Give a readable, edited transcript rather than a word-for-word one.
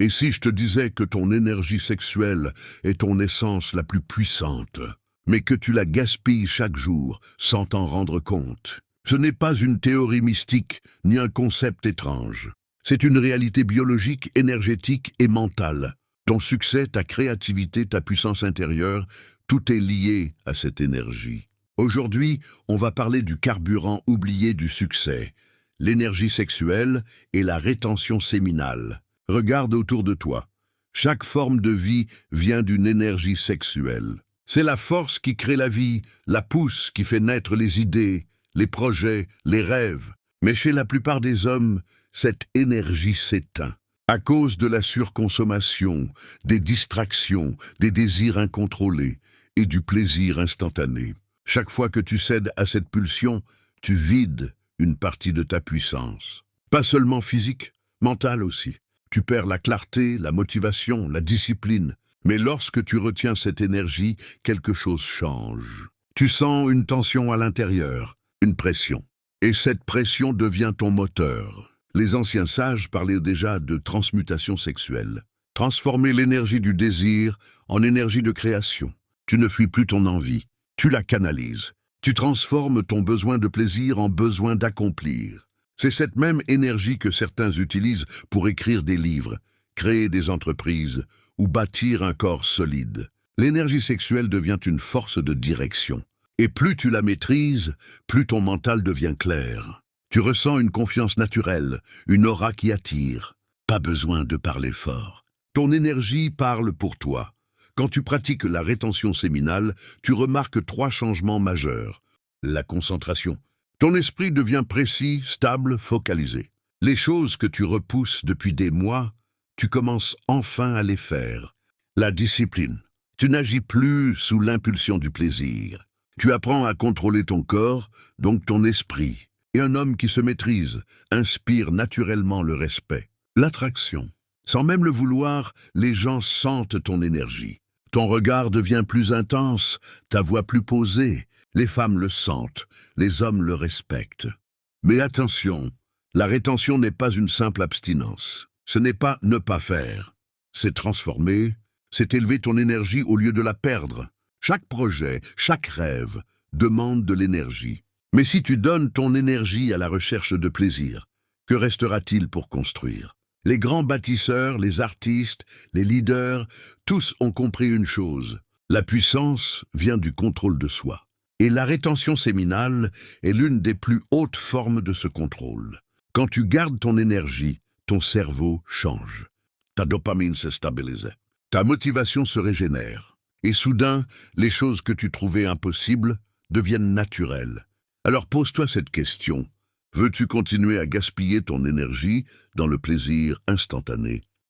Et si je te disais que ton énergie sexuelle est ton essence la plus puissante, mais que tu la gaspilles chaque jour sans t'en rendre compte? Ce n'est pas une théorie mystique ni un concept étrange. C'est une réalité biologique, énergétique et mentale. Ton succès, ta créativité, ta puissance intérieure, tout est lié à cette énergie. Aujourd'hui, on va parler du carburant oublié du succès, l'énergie sexuelle et la rétention séminale. Regarde autour de toi. Chaque forme de vie vient d'une énergie sexuelle. C'est la force qui crée la vie, la pousse qui fait naître les idées, les projets, les rêves. Mais chez la plupart des hommes, cette énergie s'éteint. À cause de la surconsommation, des distractions, des désirs incontrôlés et du plaisir instantané. Chaque fois que tu cèdes à cette pulsion, tu vides une partie de ta puissance. Pas seulement physique, mentale aussi. Tu perds la clarté, la motivation, la discipline. Mais lorsque tu retiens cette énergie, quelque chose change. Tu sens une tension à l'intérieur, une pression. Et cette pression devient ton moteur. Les anciens sages parlaient déjà de transmutation sexuelle. Transformer l'énergie du désir en énergie de création. Tu ne fuis plus ton envie, tu la canalises. Tu transformes ton besoin de plaisir en besoin d'accomplir. C'est cette même énergie que certains utilisent pour écrire des livres, créer des entreprises ou bâtir un corps solide. L'énergie sexuelle devient une force de direction. Et plus tu la maîtrises, plus ton mental devient clair. Tu ressens une confiance naturelle, une aura qui attire. Pas besoin de parler fort. Ton énergie parle pour toi. Quand tu pratiques la rétention séminale, tu remarques 3 changements majeurs. La concentration. Ton esprit devient précis, stable, focalisé. Les choses que tu repousses depuis des mois, tu commences enfin à les faire. La discipline. Tu n'agis plus sous l'impulsion du plaisir. Tu apprends à contrôler ton corps, donc ton esprit. Et un homme qui se maîtrise inspire naturellement le respect. L'attraction. Sans même le vouloir, les gens sentent ton énergie. Ton regard devient plus intense, ta voix plus posée. Les femmes le sentent, les hommes le respectent. Mais attention, la rétention n'est pas une simple abstinence. Ce n'est pas ne pas faire. C'est transformer, c'est élever ton énergie au lieu de la perdre. Chaque projet, chaque rêve demande de l'énergie. Mais si tu donnes ton énergie à la recherche de plaisir, que restera-t-il pour construire? Les grands bâtisseurs, les artistes, les leaders, tous ont compris une chose. La puissance vient du contrôle de soi. Et la rétention séminale est l'une des plus hautes formes de ce contrôle. Quand tu gardes ton énergie, ton cerveau change. Ta dopamine se stabilise. Ta motivation se régénère. Et soudain, les choses que tu trouvais impossibles deviennent naturelles. Alors pose-toi cette question. Veux-tu continuer à gaspiller ton énergie dans le plaisir instantané?